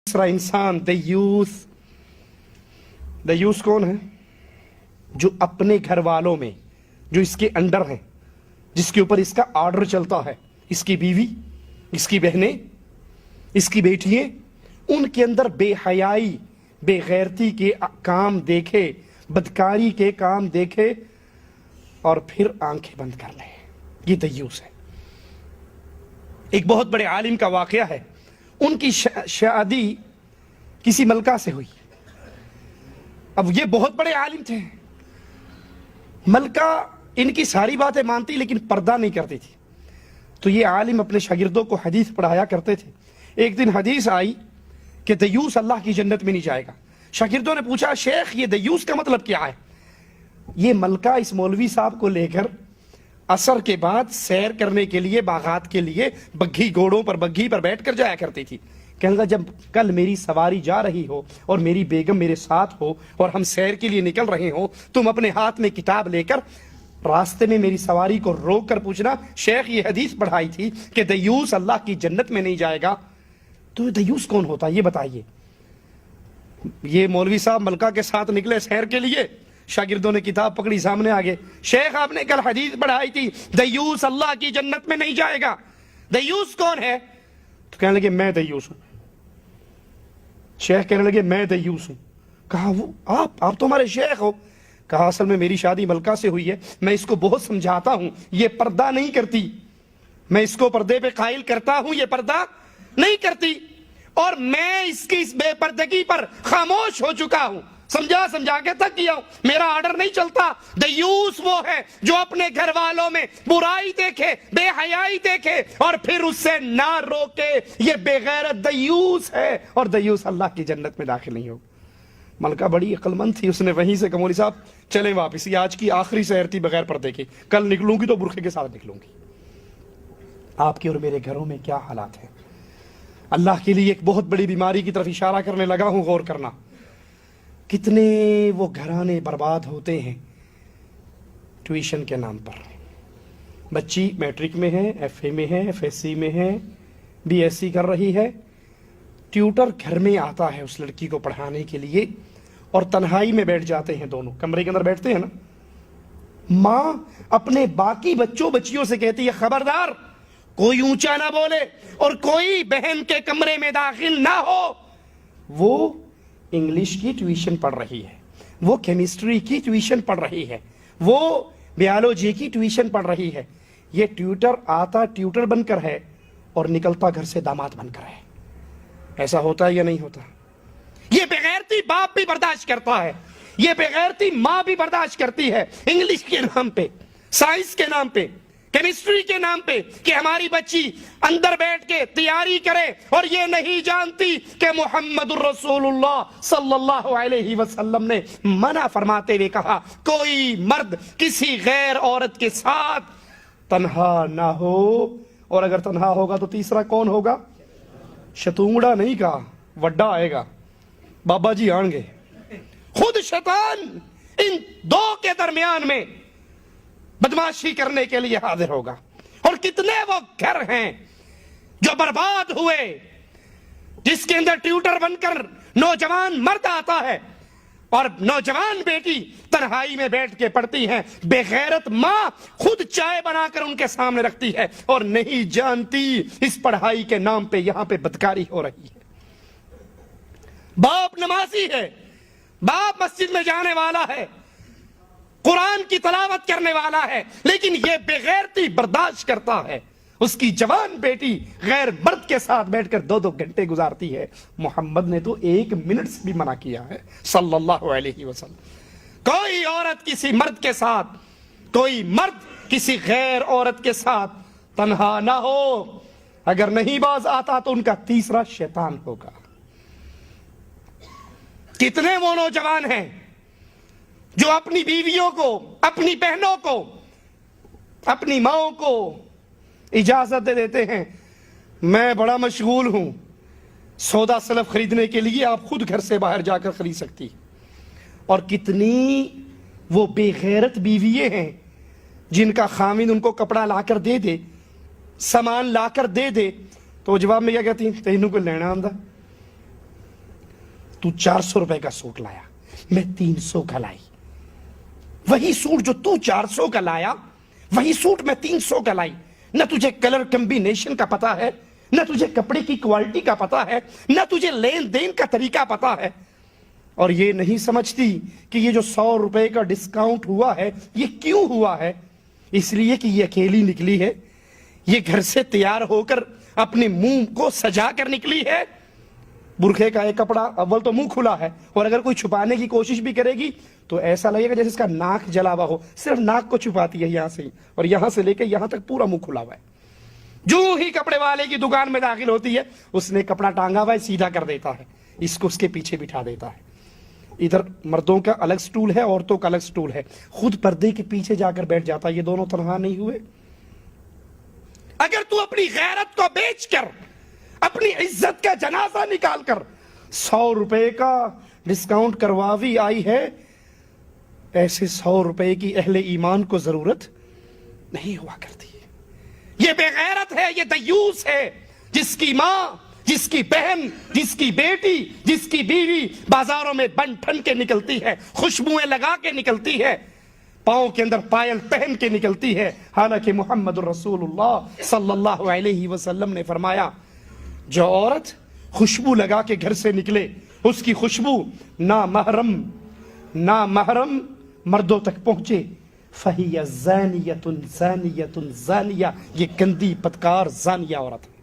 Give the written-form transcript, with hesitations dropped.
تیسرا انسان دیوس کون ہے؟ جو اپنے گھر والوں میں جو اس کے انڈر ہیں، جس کے اوپر اس کا آرڈر چلتا ہے، اس کی بیوی، اس کی بہنیں، اس کی بیٹیاں، ان کے اندر بے حیائی، بے غیرتی کے کام دیکھے، بدکاری کے کام دیکھے اور پھر آنکھیں بند کر لیں، یہ دیوس ہے۔ ایک بہت بڑے عالم کا واقعہ ہے، ان کی شادی کسی ملکہ سے ہوئی۔ اب یہ بہت بڑے عالم تھے، ملکہ ان کی ساری باتیں مانتی لیکن پردہ نہیں کرتی تھی۔ تو یہ عالم اپنے شاگردوں کو حدیث پڑھایا کرتے تھے۔ ایک دن حدیث آئی کہ دیوس اللہ کی جنت میں نہیں جائے گا۔ شاگردوں نے پوچھا، شیخ یہ دیوس کا مطلب کیا ہے؟ یہ ملکہ اس مولوی صاحب کو لے کر عصر کے بعد سیر کرنے کے لیے، باغات کے لیے بگھی پر بیٹھ کر جایا کرتی تھی۔ کہنے لگا، جب کل میری سواری جا رہی ہو اور میری بیگم میرے ساتھ ہو اور ہم سیر کے لیے نکل رہے ہوں، تم اپنے ہاتھ میں کتاب لے کر راستے میں میری سواری کو روک کر پوچھنا، شیخ یہ حدیث پڑھائی تھی کہ دیوس اللہ کی جنت میں نہیں جائے گا، تو دیوس کون ہوتا ہے یہ بتائیے۔ یہ مولوی صاحب ملکہ کے ساتھ نکلے سیر کے لیے، شاگردوں نے کتاب پکڑی، سامنے آگے، شیخ آپ نے کل حدیث پڑھائی تھی دیوس اللہ کی جنت میں نہیں جائے گا، دیوس کون ہے؟ تو کہنے لگے میں دیوس ہوں۔ شیخ کہنے لگے میں دیوس ہوں۔ کہا وہ آپ تو ہمارے شیخ ہو۔ کہا اصل میں میری شادی ملکہ سے ہوئی ہے، میں اس کو بہت سمجھاتا ہوں، یہ پردہ نہیں کرتی، میں اس کو پردے پہ قائل کرتا ہوں، یہ پردہ نہیں کرتی، اور میں اس کی اس بے پردگی پر خاموش ہو چکا ہوں، سمجھا کے تھک گیا ہوں، میرا آرڈر نہیں چلتا۔ دیوس وہ ہے جو اپنے گھر والوں میں برائی دیکھے، بے حیائی دیکھے اور پھر اس سے نہ روکے، یہ بے غیرت دیوس ہے، اور دیوس اللہ کی جنت میں داخل نہیں ہوگا۔ ملکہ بڑی عقل مند تھی، اس نے وہیں سے کہا، مولوی صاحب چلیں واپس، یہ آج کی آخری سیر تھی بغیر پردے کی، کل نکلوں گی تو برقعے کے ساتھ نکلوں گی۔ آپ کے اور میرے گھروں میں کیا حالات ہیں؟ اللہ کے لیے ایک بہت بڑی بیماری کی طرف اشارہ کرنے لگا ہوں، غور کرنا۔ کتنے وہ گھرانے برباد ہوتے ہیں ٹیوشن کے نام پر۔ بچی میٹرک میں ہے، ایف اے میں ہے، ایف ایس سی میں ہے، بی ایس سی کر رہی ہے، ٹیوٹر گھر میں آتا ہے اس لڑکی کو پڑھانے کے لیے، اور تنہائی میں بیٹھ جاتے ہیں، دونوں کمرے کے اندر بیٹھتے ہیں نا۔ ماں اپنے باقی بچیوں سے کہتی ہے، خبردار کوئی اونچا نہ بولے اور کوئی بہن کے کمرے میں داخل نہ ہو۔ وہ انگلش کی ٹیوشن پڑھ رہی ہے، وہ کیمسٹری کی ٹیوشن پڑھ رہی ہے، وہ بیالوجی کی ٹیوشن پڑھ رہی ہے۔ یہ ٹیوٹر آتا ٹیوٹر بن کر ہے اور نکلتا گھر سے داماد بن کر ہے۔ ایسا ہوتا ہے یا نہیں ہوتا؟ یہ بغیرتی باپ بھی برداشت کرتا ہے، یہ بغیرتی ماں بھی برداشت کرتی ہے، انگلش کے نام پہ، سائنس کے نام پہ، کیمسٹری کے نام پہ، کہ ہماری بچی اندر بیٹھ کے تیاری کرے اور یہ نہیں جانتی کہ محمد الرسول اللہ صلی اللہ علیہ وسلم نے منع فرماتے ہوئے کہا، کوئی مرد کسی غیر عورت کے ساتھ تنہا نہ ہو، اور اگر تنہا ہوگا تو تیسرا کون ہوگا؟ شتونگڑا نہیں کہا، وڈا آئے گا، بابا جی آن گے۔ خود شیطان ان دو کے درمیان میں بدماشی کرنے کے لیے حاضر ہوگا۔ اور کتنے وہ گھر ہیں جو برباد ہوئے، جس کے اندر ٹیوٹر بن کر نوجوان مرد آتا ہے اور نوجوان بیٹی تنہائی میں بیٹھ کے پڑھتی ہیں، بے غیرت ماں خود چائے بنا کر ان کے سامنے رکھتی ہے اور نہیں جانتی اس پڑھائی کے نام پہ یہاں پہ بدکاری ہو رہی ہے۔ باپ نمازی ہے، باپ مسجد میں جانے والا ہے، قرآن کی تلاوت کرنے والا ہے، لیکن یہ بے غیرتی برداشت کرتا ہے، اس کی جوان بیٹی غیر مرد کے ساتھ بیٹھ کر 2 گھنٹے گزارتی ہے۔ محمد نے تو 1 منٹ سے بھی منع کیا ہے صلی اللہ علیہ وسلم۔ کوئی عورت کسی مرد کے ساتھ، کوئی مرد کسی غیر عورت کے ساتھ تنہا نہ ہو، اگر نہیں باز آتا تو ان کا تیسرا شیطان ہوگا۔ کتنے وہ نوجوان ہیں جو اپنی بیویوں کو، اپنی بہنوں کو، اپنی ماؤں کو اجازت دے دیتے ہیں، میں بڑا مشغول ہوں، سودا سلف خریدنے کے لیے آپ خود گھر سے باہر جا کر خرید سکتی۔ اور کتنی وہ بے غیرت بیوییں ہیں جن کا خاوند ان کو کپڑا لا کر دے دے، سامان لا کر دے دے، تو جواب میں کیا کہتی ہیں، تینوں کو لینا آندا، تو 400 روپے کا سوٹ لایا, میں 300 کا لائی. وہی سوٹ جو تو 400 کا لایا, وہی سوٹ میں 300 کا لائی. نہ تجھے کلر کمبینیشن کا پتا ہے, نہ تجھے کپڑے کی کوالٹی کا پتا ہے, نہ تجھے لین دین کا طریقہ پتا ہے, اور یہ نہیں سمجھتی کہ یہ جو 100 روپے کا ڈسکاؤنٹ ہوا ہے یہ کیوں ہوا ہے. اس لیے کہ یہ اکیلی نکلی ہے, یہ گھر سے تیار ہو کر اپنے منہ کو سجا کر نکلی ہے. برقعے کا ایک کپڑا اول تو منہ کھلا ہے, اور اگر کوئی چھپانے کی کوشش بھی کرے گی تو ایسا لگے گا جیسے اس کا ناک جلا ہوا ہو, صرف ناک کو چھپاتی ہے یہاں سے ہی, اور یہاں سے لے کے یہاں تک پورا منہ کھلا ہوا ہے. جو ہی کپڑے والے کی دکان میں داخل ہوتی ہے اس نے کپڑا ٹانگا ہوا ہے, سیدھا کر دیتا ہے, اس کو اس کے پیچھے بٹھا دیتا ہے. ادھر مردوں کا الگ سٹول ہے, عورتوں کا الگ سٹول ہے, خود پردے کے پیچھے جا کر بیٹھ جاتا ہے. یہ دونوں تنہا نہیں ہوئے. اگر تو اپنی غیرت کو بیچ کر, اپنی عزت کا جنازہ نکال کر 100 روپے کا ڈسکاؤنٹ کرواوی آئی ہے, ایسے 100 روپے کی اہل ایمان کو ضرورت نہیں ہوا کرتی. یہ بے غیرت ہے, یہ دیوس ہے, جس کی ماں, جس کی بہن, جس کی بیٹی, جس کی بیوی بازاروں میں بن ٹھن کے نکلتی ہے, خوشبوئیں لگا کے نکلتی ہے, پاؤں کے اندر پائل پہن کے نکلتی ہے. حالانکہ محمد رسول اللہ صلی اللہ علیہ وسلم نے فرمایا, جو عورت خوشبو لگا کے گھر سے نکلے, اس کی خوشبو نامحرم مردوں تک پہنچے, فہی زانیۃ زانیۃ زانیہ, یہ گندی بدکار زانیہ عورت ہے.